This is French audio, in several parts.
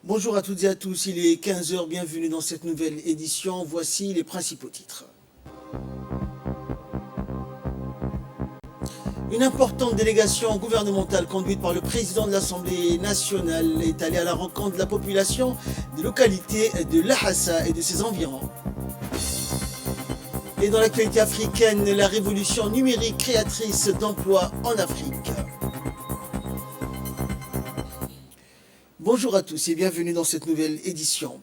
Bonjour à toutes et à tous, il est 15 heures, bienvenue dans cette nouvelle édition. Voici les principaux titres. Une importante délégation gouvernementale conduite par le président de l'Assemblée nationale est allée à la rencontre de la population des localités de Lhassa et de ses environs. Et dans l'actualité africaine, la révolution numérique créatrice d'emplois en Afrique. Bonjour à tous et bienvenue dans cette nouvelle édition.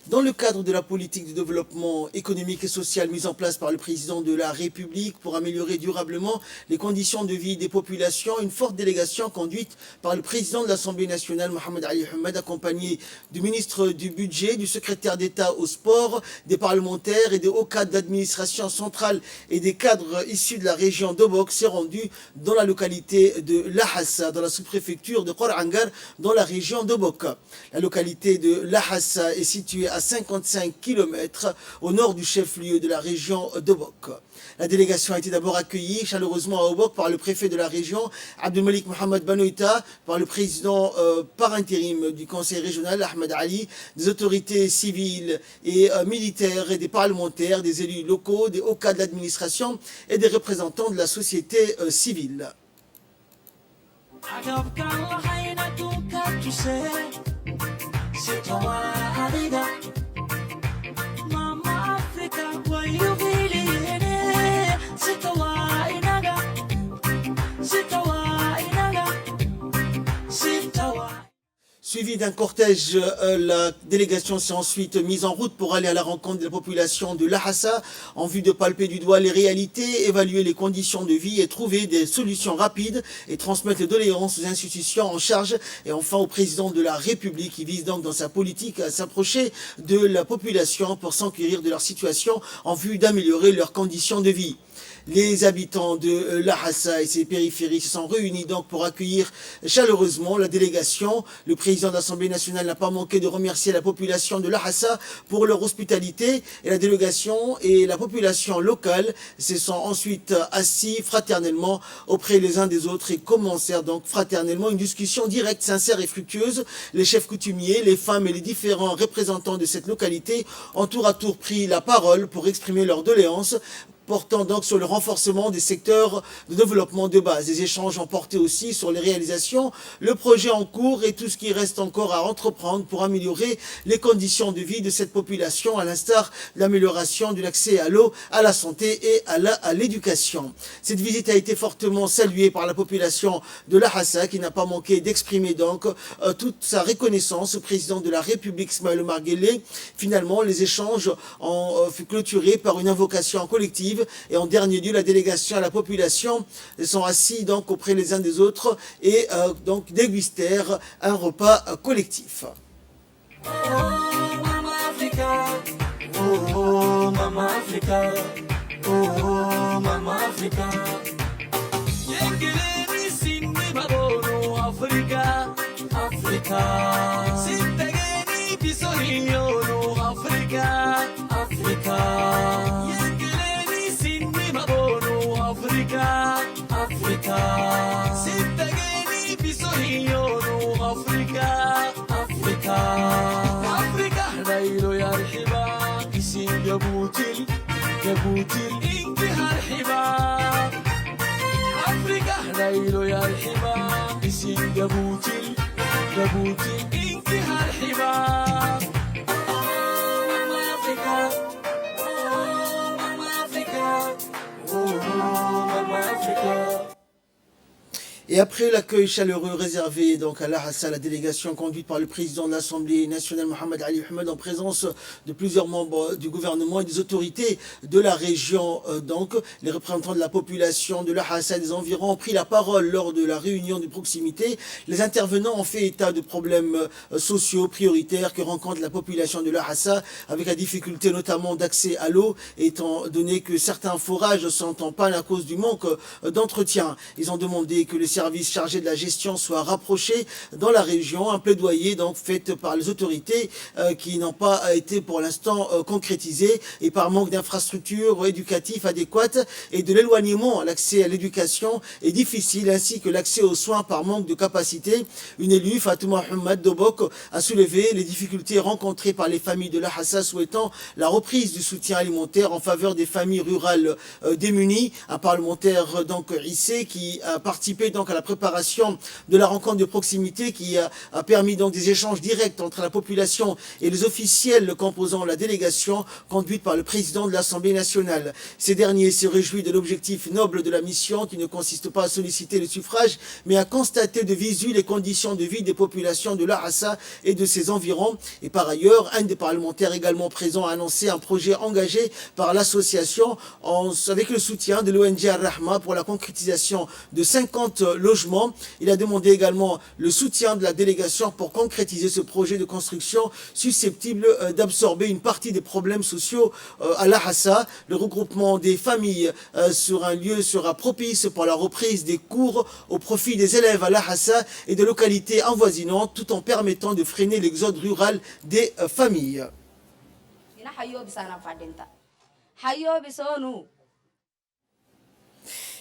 Dans le cadre de la politique de développement économique et social mise en place par le président de la République pour améliorer durablement les conditions de vie des populations, une forte délégation conduite par le président de l'Assemblée nationale, Mohamed Ali Hamed, accompagné du ministre du Budget, du secrétaire d'État au sport, des parlementaires et des hauts cadres d'administration centrale et des cadres issus de la région d'Obok, s'est rendu dans la localité de Lhassa, dans la sous-préfecture de Khorangar, dans la région d'Obok. La localité de Lhassa est située à 55 km au nord du chef-lieu de la région d'Obok. La délégation a été d'abord accueillie chaleureusement à Obok par le préfet de la région, Abdelmalik Mohamed Banoïta, par le président par intérim du conseil régional, Ahmed Ali, des autorités civiles et militaires et des parlementaires, des élus locaux, des hauts cadres d'administration et des représentants de la société civile. Suivi d'un cortège, la délégation s'est ensuite mise en route pour aller à la rencontre de la population de Lhassa en vue de palper du doigt les réalités, évaluer les conditions de vie et trouver des solutions rapides et transmettre les doléances aux institutions en charge et enfin au président de la République qui vise donc dans sa politique à s'approcher de la population pour s'enquérir de leur situation en vue d'améliorer leurs conditions de vie. Les habitants de Lhassa et ses périphéries se sont réunis donc pour accueillir chaleureusement la délégation. Le président de l'Assemblée nationale n'a pas manqué de remercier la population de Lhassa pour leur hospitalité et la délégation et la population locale se sont ensuite assis fraternellement auprès les uns des autres et commencèrent donc fraternellement une discussion directe, sincère et fructueuse. Les chefs coutumiers, les femmes et les différents représentants de cette localité ont tour à tour pris la parole pour exprimer leurs doléances, portant donc sur le renforcement des secteurs de développement de base. Les échanges ont porté aussi sur les réalisations, le projet en cours et tout ce qui reste encore à entreprendre pour améliorer les conditions de vie de cette population, à l'instar de l'amélioration de l'accès à l'eau, à la santé et à l'éducation. Cette visite a été fortement saluée par la population de Lhassa qui n'a pas manqué d'exprimer donc toute sa reconnaissance au président de la République, Ismaël Omar Guelleh. Finalement, les échanges ont fut clôturés par une invocation collective. Et en dernier lieu, la délégation et la population sont assis donc auprès les uns des autres et donc dégustèrent un repas collectif. Oh, Mama Africa. Oh, Mama Africa. Oh, Mama Africa. Africa. Africa, sittageni bisohiyonu Africa, Africa, Africa, laylo yarhiba, isin yabutil, inki harhiba, Africa, laylo yarhiba, isin yabutil, inki harhiba. Et après l'accueil chaleureux réservé donc à Lhassa, la délégation conduite par le président de l'Assemblée nationale Mohamed Ali Hamed en présence de plusieurs membres du gouvernement et des autorités de la région, donc les représentants de la population de Lhassa et des environs ont pris la parole lors de la réunion de proximité. Les intervenants ont fait état de problèmes sociaux prioritaires que rencontre la population de Lhassa avec la difficulté notamment d'accès à l'eau étant donné que certains forages sont en panne à cause du manque d'entretien. Ils ont demandé que le service services chargés de la gestion soient rapprochés dans la région. Un plaidoyer donc fait par les autorités qui n'ont pas été pour l'instant concrétisées et par manque d'infrastructures éducatives adéquates et de l'éloignement. L'accès à l'éducation est difficile ainsi que l'accès aux soins par manque de capacité. Une élue, Fatouma Hamad Dobok, a soulevé les difficultés rencontrées par les familles de l'Ahassa souhaitant la reprise du soutien alimentaire en faveur des familles rurales démunies. Un parlementaire donc Issé qui a participé donc à la préparation de la rencontre de proximité qui a permis donc des échanges directs entre la population et les officiels composant la délégation conduite par le président de l'Assemblée nationale. Ces derniers se réjouissent de l'objectif noble de la mission qui ne consiste pas à solliciter le suffrage mais à constater de visu les conditions de vie des populations de l'Ahassa et de ses environs. Et par ailleurs, un des parlementaires également présent a annoncé un projet engagé par l'association avec le soutien de l'ONG Al-Rahma pour la concrétisation de 50 logements. Il a demandé également le soutien de la délégation pour concrétiser ce projet de construction susceptible d'absorber une partie des problèmes sociaux à l'Ahassa. Le regroupement des familles sur un lieu sera propice pour la reprise des cours au profit des élèves à l'Ahassa et de localités avoisinantes tout en permettant de freiner l'exode rural des familles.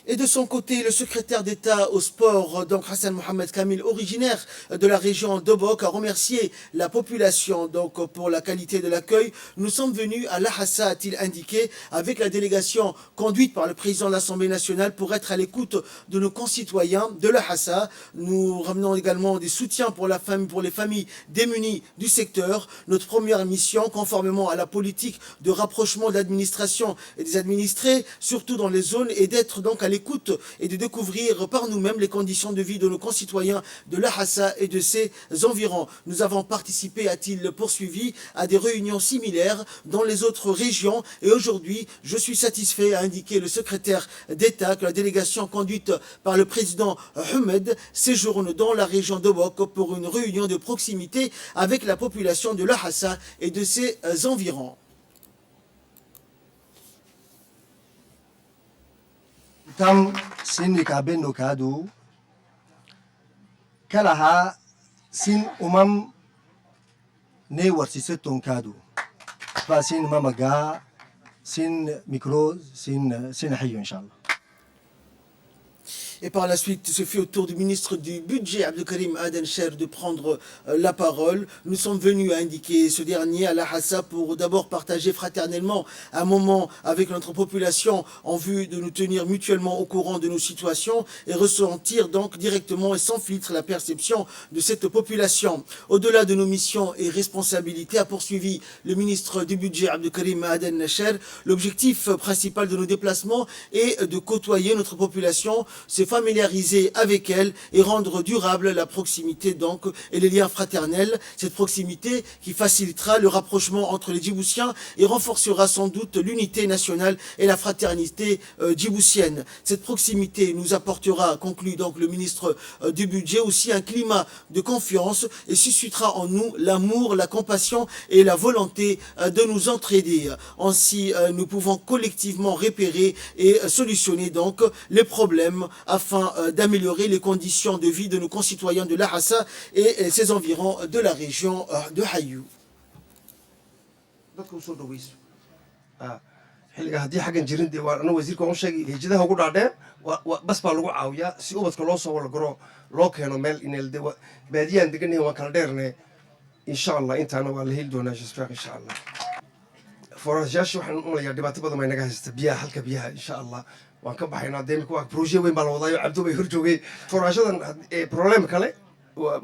Et de son côté, le secrétaire d'État au sport, donc Hassan Mohamed Kamil, originaire de la région d'Obok, a remercié la population donc pour la qualité de l'accueil. Nous sommes venus à l'Ahassa, a-t-il indiqué, avec la délégation conduite par le président de l'Assemblée nationale pour être à l'écoute de nos concitoyens de l'Ahassa. Nous ramenons également des soutiens pour les familles démunies du secteur. Notre première mission, conformément à la politique de rapprochement de l'administration et des administrés, surtout dans les zones, est d'être donc à l'écoute et de découvrir par nous-mêmes les conditions de vie de nos concitoyens de l'Ahassa et de ses environs. Nous avons participé, a-t-il poursuivi, à des réunions similaires dans les autres régions et aujourd'hui, je suis satisfait, a indiqué le secrétaire d'État, que la délégation conduite par le président Ahmed séjourne dans la région d'Obok pour une réunion de proximité avec la population de l'Ahassa et de ses environs. Tam sin kabeno kadu kalaha sin ne warsise tonkadu fa sin mamaga sin micro sin hayo inshallah. Et par la suite, ce fut au tour du ministre du Budget, Abdelkarim Aden Cher, de prendre la parole. Nous sommes venus, à indiquer ce dernier, à l'Ahassa pour d'abord partager fraternellement un moment avec notre population en vue de nous tenir mutuellement au courant de nos situations et ressentir donc directement et sans filtre la perception de cette population. Au-delà de nos missions et responsabilités, a poursuivi le ministre du Budget, Abdelkarim Aden Cher, l'objectif principal de nos déplacements est de côtoyer notre population, se familiariser avec elle et rendre durable la proximité donc et les liens fraternels. Cette proximité qui facilitera le rapprochement entre les Djiboutiens et renforcera sans doute l'unité nationale et la fraternité djiboutienne. Cette proximité nous apportera, conclut donc le ministre du Budget, aussi un climat de confiance et suscitera en nous l'amour, la compassion et la volonté de nous entraider. Ainsi, nous pouvons collectivement repérer et solutionner donc les problèmes afin d'améliorer les conditions de vie de nos concitoyens de l'Ahassa et ses environs de la région de Hayou. xilliga haddii xaggan jirin dee waa anagu wasiirka u sheegay hijadaha ugu dhaadheer bas baa lagu caawiyaa si ubadka loo soo walagaro loo keeno meel ineel de baadiyaan deganay waan kala dheerne insha allah intaana waa la heli doonaa shasfaaq insha allah forasyaasha waxaan u malayaa dhibaato badan bay naga haysta biyaha halka biyaha insha allah waan ka baxaynaa dee imika waa proje weyn baa la wadaayo cabdo bay hor joogay forashadan problem kale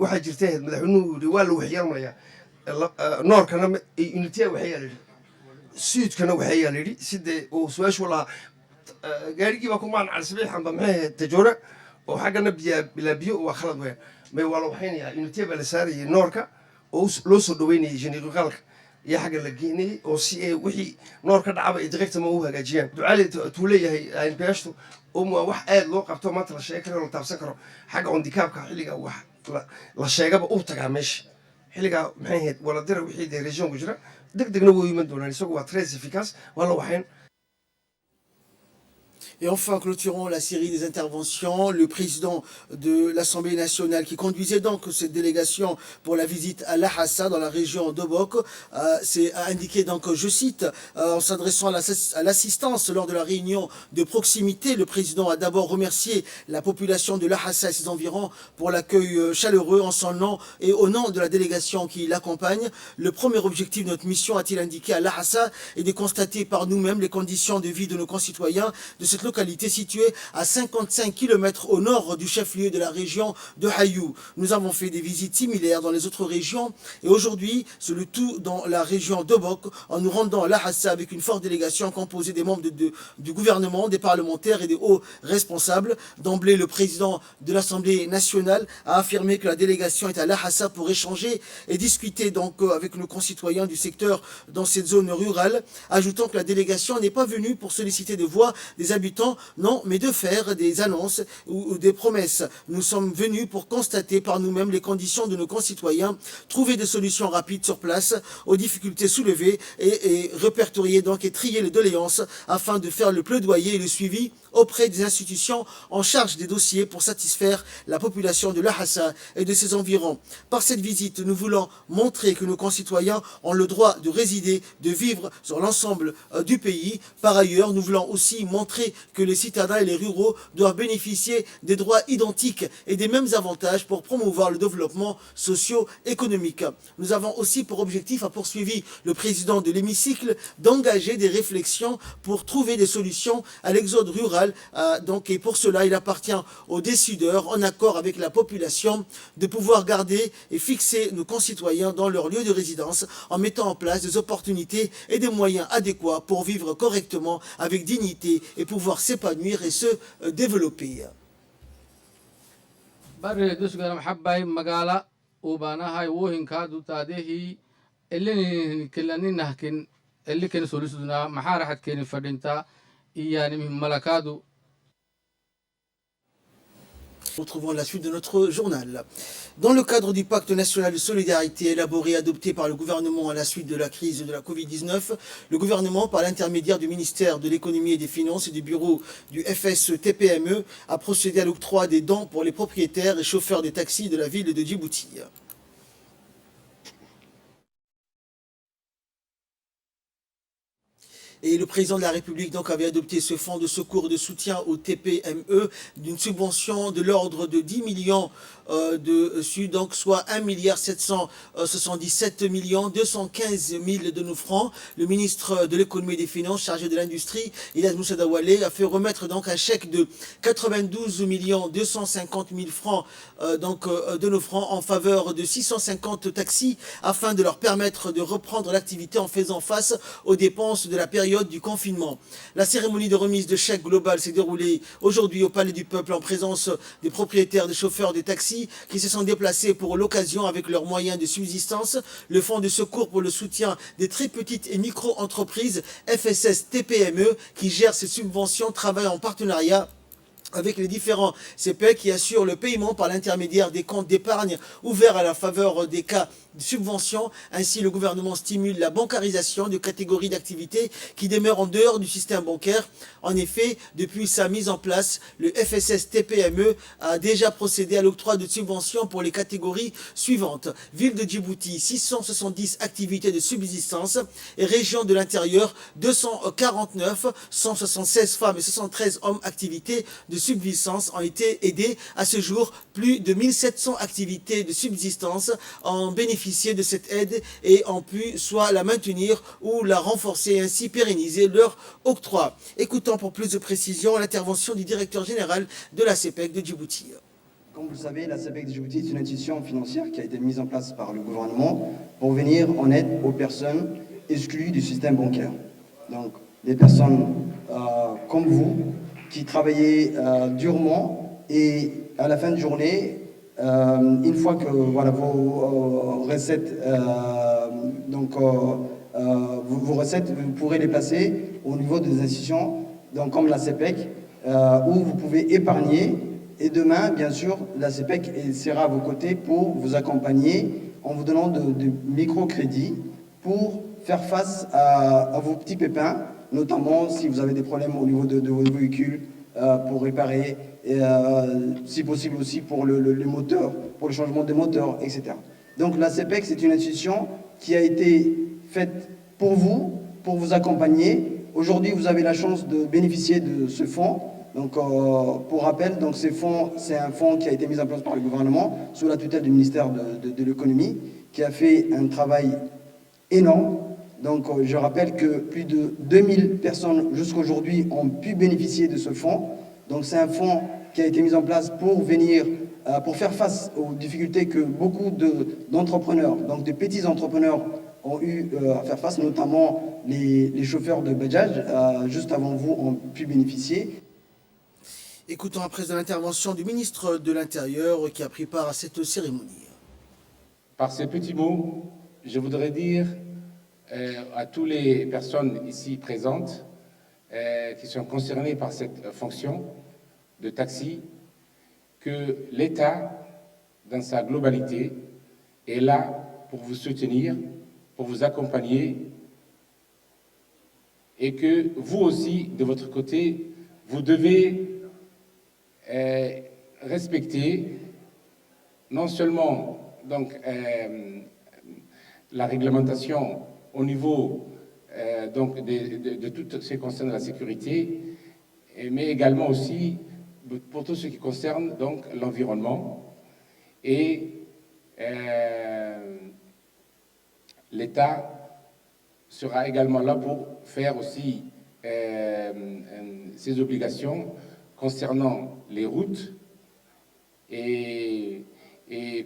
waxaa jirta madaxweynuhu yidhi waa la waxyaan malayaa noorkana unitiya waxayaa la yidhi suudkana waxayaa la yidhi sidee uu su-aashu lahaa gaarigii baa ku maancal sabiixanba maxay tajoora oo xaggana bilaa biyo waa khalad weyn may waa la waxaynayaa unitiya baa la saarayay noorka oo loo soo dhaweynayay jeniqalka iyo xagga la geynayay oo si ay wixii noor ka dhacaba ay daqiiqta ma u hagaajiyaan ducaali tuu leeyahay beeshtu waa wax aad loo qabto maanta la sheegi karo la taabsan karo xagga ondikaabka xilliga wax la sheegaba uu tagaa meesha xilligaa maxay ahayd waladira wixii dee regionku jira deg degna wuu iman doonaan isagu waa très efficace waa la waxayn. Et enfin, clôturons la série des interventions. Le président de l'Assemblée nationale qui conduisait donc cette délégation pour la visite à Lhassa dans la région d'Obok a indiqué donc, je cite, en s'adressant à l'assistance lors de la réunion de proximité, le président a d'abord remercié la population de Lhassa et ses environs pour l'accueil chaleureux en son nom et au nom de la délégation qui l'accompagne. Le premier objectif de notre mission, a-t-il indiqué à Lhassa, est de constater par nous-mêmes les conditions de vie de nos concitoyens de cette localité située à 55 km au nord du chef-lieu de la région de Hayou. Nous avons fait des visites similaires dans les autres régions et aujourd'hui, c'est le tout dans la région d'Obok, en nous rendant à Lhassa avec une forte délégation composée des membres du gouvernement, des parlementaires et des hauts responsables. D'emblée, le président de l'Assemblée nationale a affirmé que la délégation est à Lhassa pour échanger et discuter donc avec nos concitoyens du secteur dans cette zone rurale, ajoutant que la délégation n'est pas venue pour solliciter des voix des habitants, non, mais de faire des annonces ou des promesses. Nous sommes venus pour constater par nous-mêmes les conditions de nos concitoyens, trouver des solutions rapides sur place aux difficultés soulevées et répertorier donc et trier les doléances afin de faire le plaidoyer et le suivi auprès des institutions en charge des dossiers pour satisfaire la population de Lhassa et de ses environs. Par cette visite, nous voulons montrer que nos concitoyens ont le droit de résider, de vivre sur l'ensemble du pays. Par ailleurs, nous voulons aussi montrer que les citadins et les ruraux doivent bénéficier des droits identiques et des mêmes avantages pour promouvoir le développement socio-économique. Nous avons aussi pour objectif, a poursuivi le président de l'hémicycle, d'engager des réflexions pour trouver des solutions à l'exode rural. Et pour cela, il appartient aux décideurs, en accord avec la population, de pouvoir garder et fixer nos concitoyens dans leur lieu de résidence en mettant en place des opportunités et des moyens adéquats pour vivre correctement avec dignité et pouvoir s'épanouir et se développer. بره دوش قرم حباي مقالة وباناهاي ووهن كادو تادهي اللي كلاني نحكين اللي كان سولسدنا محارحة كين فردينتا إياني من ملكادو. Retrouvons la suite de notre journal. Dans le cadre du pacte national de solidarité élaboré et adopté par le gouvernement à la suite de la crise de la Covid-19, le gouvernement, par l'intermédiaire du ministère de l'économie et des finances et du bureau du FSTPME, a procédé à l'octroi des dons pour les propriétaires et chauffeurs des taxis de la ville de Djibouti. Et le président de la République donc avait adopté ce fonds de secours et de soutien au TPME d'une subvention de l'ordre de 10 millions donc soit 1,777,215,000 de nos francs. Le ministre de l'économie et des finances chargé de l'industrie, Ilaz Moussa Dawale, a fait remettre donc un chèque de 92,250,000 francs de nos francs en faveur de 650 taxis afin de leur permettre de reprendre l'activité en faisant face aux dépenses de la période du confinement. La cérémonie de remise de chèque global s'est déroulée aujourd'hui au Palais du Peuple en présence des propriétaires, des chauffeurs des taxis qui se sont déplacés pour l'occasion avec leurs moyens de subsistance. Le fonds de secours pour le soutien des très petites et micro-entreprises FSS TPME qui gère ces subventions travaille en partenariat avec les différents CPE qui assurent le paiement par l'intermédiaire des comptes d'épargne ouverts à la faveur des cas de subvention. Ainsi, le gouvernement stimule la bancarisation de catégories d'activités qui demeurent en dehors du système bancaire. En effet, depuis sa mise en place, le FSS TPME a déjà procédé à l'octroi de subventions pour les catégories suivantes. Ville de Djibouti, 670 activités de subsistance et région de l'intérieur, 249, 176 femmes et 73 hommes activités de subsistance ont été aidés. À ce jour, plus de 1700 activités de subsistance ont bénéficié de cette aide et ont pu soit la maintenir ou la renforcer et ainsi pérenniser leur octroi. Écoutons pour plus de précision l'intervention du directeur général de la CPEC de Djibouti. Comme vous le savez, la CPEC de Djibouti est une institution financière qui a été mise en place par le gouvernement pour venir en aide aux personnes exclues du système bancaire. Donc, des personnes comme vous, qui travaillaient durement et à la fin de journée, une fois que voilà, vos recettes, vos recettes, vous pourrez les placer au niveau des institutions, donc comme la CPEC, où vous pouvez épargner. Et demain, bien sûr, la CPEC sera à vos côtés pour vous accompagner en vous donnant de microcrédits pour faire face à vos petits pépins notamment si vous avez des problèmes au niveau de vos véhicules pour réparer, et, si possible aussi pour le moteur, pour le changement des moteurs, etc. Donc la CEPEC, c'est une institution qui a été faite pour vous accompagner. Aujourd'hui, vous avez la chance de bénéficier de ce fonds. Donc, pour rappel, donc ces fonds, c'est un fonds qui a été mis en place par le gouvernement sous la tutelle du ministère de l'économie, qui a fait un travail énorme. Donc, je rappelle que plus de 2000 personnes jusqu'aujourd'hui ont pu bénéficier de ce fonds. Donc, c'est un fonds qui a été mis en place pour venir, pour faire face aux difficultés que beaucoup d'entrepreneurs, donc de petits entrepreneurs, ont eu à faire face, notamment les chauffeurs de Bajaj, juste avant vous, ont pu bénéficier. Écoutons à présent l'intervention du ministre de l'Intérieur qui a pris part à cette cérémonie. Par ces petits mots, je voudrais dire à toutes les personnes ici présentes qui sont concernées par cette fonction de taxi que l'État, dans sa globalité, est là pour vous soutenir, pour vous accompagner, et que vous aussi, de votre côté, vous devez respecter non seulement donc, la réglementation au niveau donc de tout ce qui concerne la sécurité, mais également aussi pour tout ce qui concerne donc l'environnement. Et l'État sera également là pour faire aussi ses obligations concernant les routes et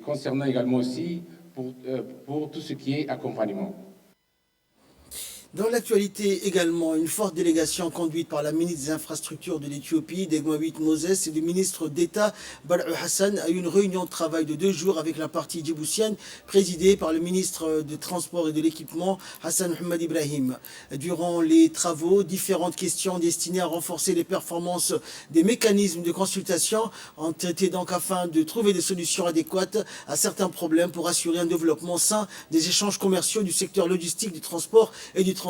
concernant également aussi pour tout ce qui est accompagnement. Dans l'actualité également, une forte délégation conduite par la ministre des Infrastructures de l'Éthiopie, Degmawit Moses, et le ministre d'État, Bar'ou Hassan, a eu une réunion de travail de 2 jours avec la partie djiboutienne, présidée par le ministre des Transports et de l'Équipement, Hassan Mohamed Ibrahim. Durant les travaux, différentes questions destinées à renforcer les performances des mécanismes de consultation ont été donc afin de trouver des solutions adéquates à certains problèmes pour assurer un développement sain des échanges commerciaux du secteur logistique, du transport et du transit.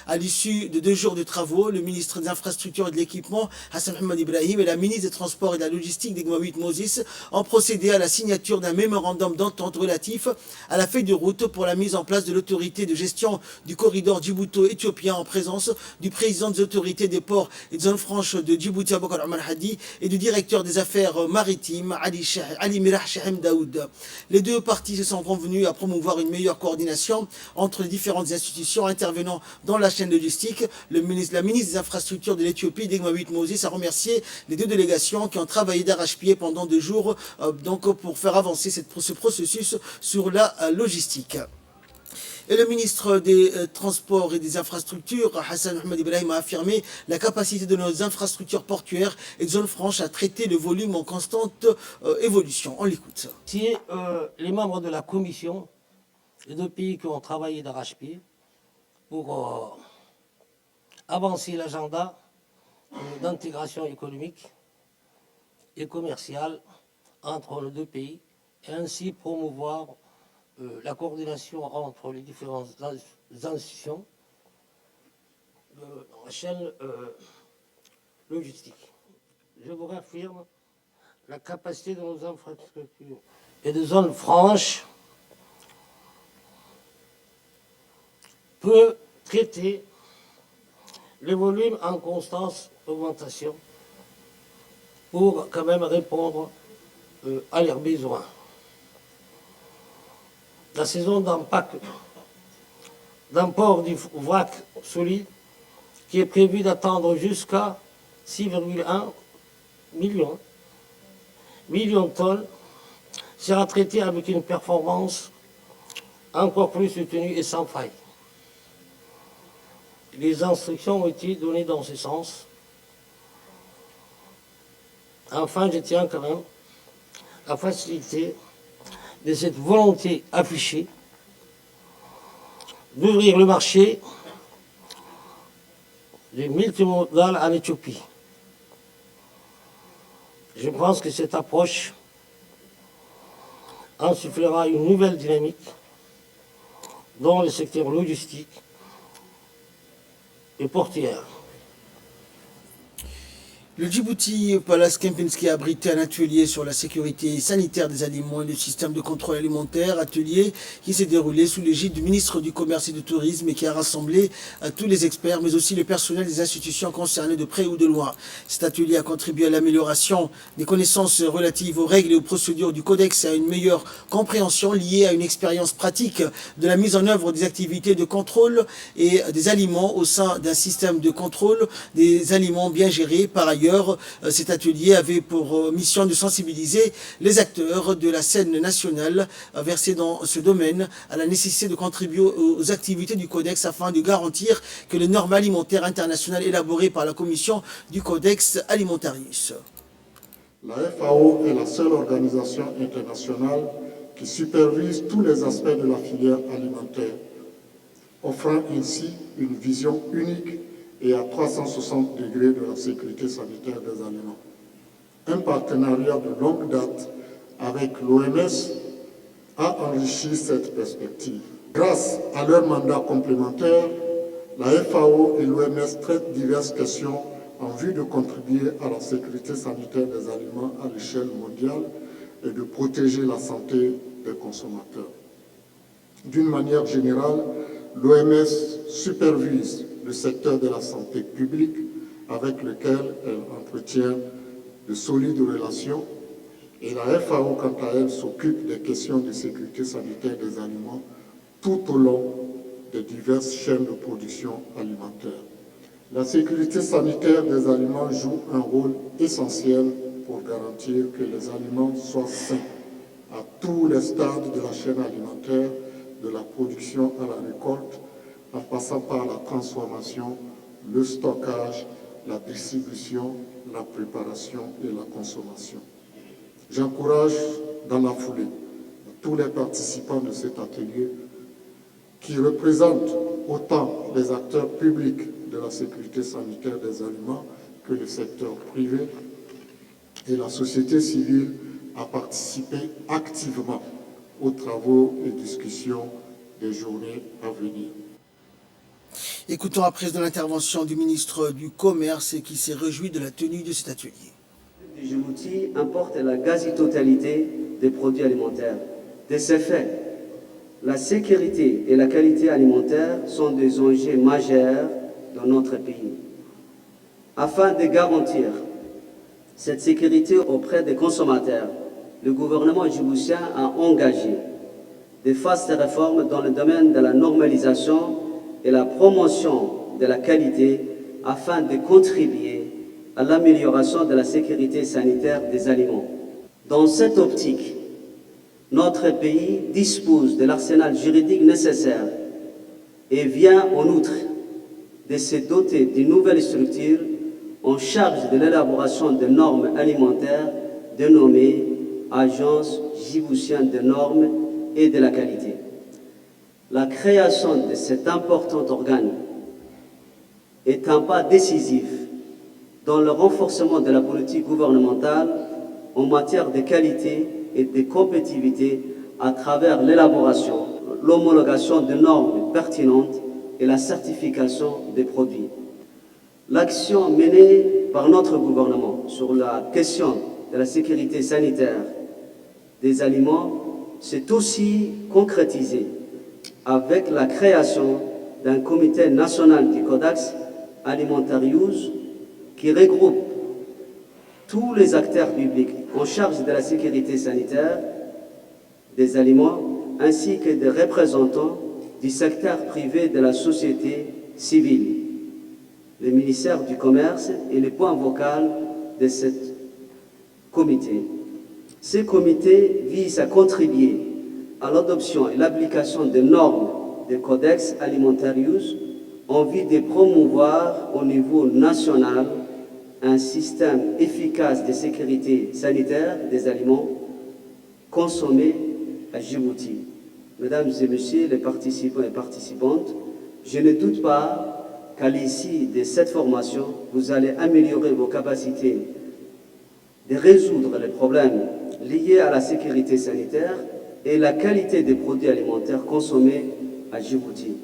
À l'issue de 2 jours de travaux, le ministre des Infrastructures et de l'Équipement, Hassan Mohamed Ibrahim, et la ministre des Transports et de la Logistique, Degmawit Moses, ont procédé à la signature d'un mémorandum d'entente relatif à la feuille de route pour la mise en place de l'autorité de gestion du corridor djibouto-éthiopien en présence du président des autorités des ports et des zones franches de Djibouti, Aboukar Omar Hadi, et du directeur des affaires maritimes, Ali Mirah Shahem Daoud. Les 2 parties se sont convenues à promouvoir une meilleure coordination entre les différentes institutions intervenant dans la chaîne logistique. La ministre des Infrastructures de l'Éthiopie, Degmawit Moses, a remercié les 2 délégations qui ont travaillé d'arrache-pied pendant 2 jours donc pour faire avancer ce processus sur la logistique. Et le ministre des Transports et des Infrastructures, Hassan Mohamed Ibrahim, a affirmé la capacité de nos infrastructures portuaires et de zones franches à traiter le volume en constante évolution. On l'écoute. Si les membres de la commission, les 2 pays qui ont travaillé d'arrache-pied pour avancer l'agenda d'intégration économique et commerciale entre les 2 pays et ainsi promouvoir la coordination entre les différentes institutions de la chaîne logistique. Je vous réaffirme la capacité de nos infrastructures et de zones franches peut traiter les volumes en constante augmentation pour quand même répondre à leurs besoins. La saison d'impact d'un port du vrac solide qui est prévu d'attendre jusqu'à 6,1 millions de tonnes sera traitée avec une performance encore plus soutenue et sans faille. Les instructions ont été données dans ce sens. Enfin, je tiens quand même à faciliter de cette volonté affichée d'ouvrir le marché du multimodal en Éthiopie. Je pense que cette approche insufflera une nouvelle dynamique dans le secteur logistique et portières. Le Djibouti Palace Kempinski a abrité un atelier sur la sécurité sanitaire des aliments et le système de contrôle alimentaire, atelier qui s'est déroulé sous l'égide du ministre du Commerce et du Tourisme et qui a rassemblé tous les experts, mais aussi le personnel des institutions concernées de près ou de loin. Cet atelier a contribué à l'amélioration des connaissances relatives aux règles et aux procédures du Codex et à une meilleure compréhension liée à une expérience pratique de la mise en œuvre des activités de contrôle et des aliments au sein d'un système de contrôle des aliments bien gérés. Par ailleurs, cet atelier avait pour mission de sensibiliser les acteurs de la scène nationale versés dans ce domaine à la nécessité de contribuer aux activités du Codex afin de garantir que les normes alimentaires internationales élaborées par la Commission du Codex Alimentarius. La FAO est la seule organisation internationale qui supervise tous les aspects de la filière alimentaire, offrant ainsi une vision unique et à 360 degrés de la sécurité sanitaire des aliments. Un partenariat de longue date avec l'OMS a enrichi cette perspective. Grâce à leur mandat complémentaire, la FAO et l'OMS traitent diverses questions en vue de contribuer à la sécurité sanitaire des aliments à l'échelle mondiale et de protéger la santé des consommateurs. D'une manière générale, l'OMS supervise le secteur de la santé publique avec lequel elle entretient de solides relations et la FAO, quant à elle, s'occupe des questions de sécurité sanitaire des aliments tout au long des diverses chaînes de production alimentaire. La sécurité sanitaire des aliments joue un rôle essentiel pour garantir que les aliments soient sains à tous les stades de la chaîne alimentaire, de la production à la récolte, en passant par la transformation, le stockage, la distribution, la préparation et la consommation. J'encourage dans la foulée tous les participants de cet atelier qui représentent autant les acteurs publics de la sécurité sanitaire des aliments que le secteur privé et la société civile à participer activement aux travaux et discussions des journées à venir. Écoutons à présent l'intervention du ministre du Commerce qui s'est réjoui de la tenue de cet atelier. Le Djibouti importe la quasi-totalité des produits alimentaires. De ce fait, la sécurité et la qualité alimentaire sont des enjeux majeurs dans notre pays. Afin de garantir cette sécurité auprès des consommateurs, le gouvernement djiboutien a engagé de vastes réformes dans le domaine de la normalisation et la promotion de la qualité afin de contribuer à l'amélioration de la sécurité sanitaire des aliments. Dans cette optique, notre pays dispose de l'arsenal juridique nécessaire et vient en outre de se doter d'une nouvelle structure en charge de l'élaboration de normes alimentaires dénommée Agence djiboutienne des normes et de la qualité. La création de cet important organe est un pas décisif dans le renforcement de la politique gouvernementale en matière de qualité et de compétitivité à travers l'élaboration, l'homologation de normes pertinentes et la certification des produits. L'action menée par notre gouvernement sur la question de la sécurité sanitaire des aliments s'est aussi concrétisée avec la création d'un comité national du Codex Alimentarius qui regroupe tous les acteurs publics en charge de la sécurité sanitaire des aliments ainsi que des représentants du secteur privé de la société civile. Le ministère du Commerce est le point vocal de ce comité. Ce comité vise à contribuer à l'adoption et l'application des normes du Codex Alimentarius en vue de promouvoir au niveau national un système efficace de sécurité sanitaire des aliments consommés à Djibouti. Mesdames et messieurs les participants et participantes, je ne doute pas qu'à l'issue de cette formation, vous allez améliorer vos capacités de résoudre les problèmes liés à la sécurité sanitaire et la qualité des produits alimentaires consommés à Djibouti.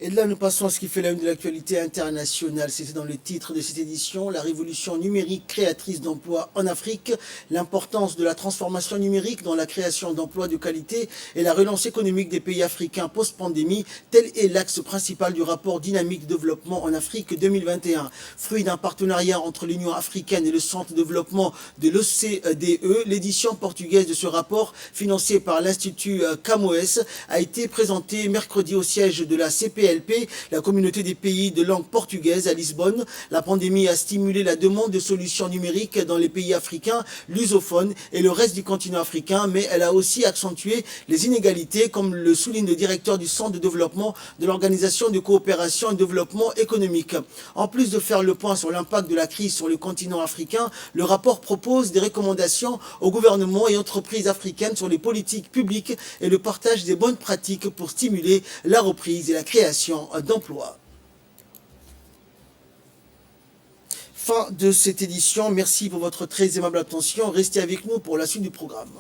Et là, nous passons à ce qui fait la une de l'actualité internationale. C'était dans le titre de cette édition, la révolution numérique créatrice d'emplois en Afrique, l'importance de la transformation numérique dans la création d'emplois de qualité et la relance économique des pays africains post-pandémie. Tel est l'axe principal du rapport Dynamique Développement en Afrique 2021. Fruit d'un partenariat entre l'Union africaine et le Centre de développement de l'OCDE, l'édition portugaise de ce rapport, financé par l'Institut CAMOES, a été présentée mercredi au siège de la CPLP, la communauté des pays de langue portugaise à Lisbonne. La pandémie a stimulé la demande de solutions numériques dans les pays africains, lusophones et le reste du continent africain, mais elle a aussi accentué les inégalités, comme le souligne le directeur du Centre de développement de l'Organisation de coopération et de développement économique. En plus de faire le point sur l'impact de la crise sur le continent africain, le rapport propose des recommandations aux gouvernements et entreprises africaines sur les politiques publiques et le partage des bonnes pratiques pour stimuler la reprise et la création d'emplois. Fin de cette édition. Merci pour votre très aimable attention. Restez avec nous pour la suite du programme.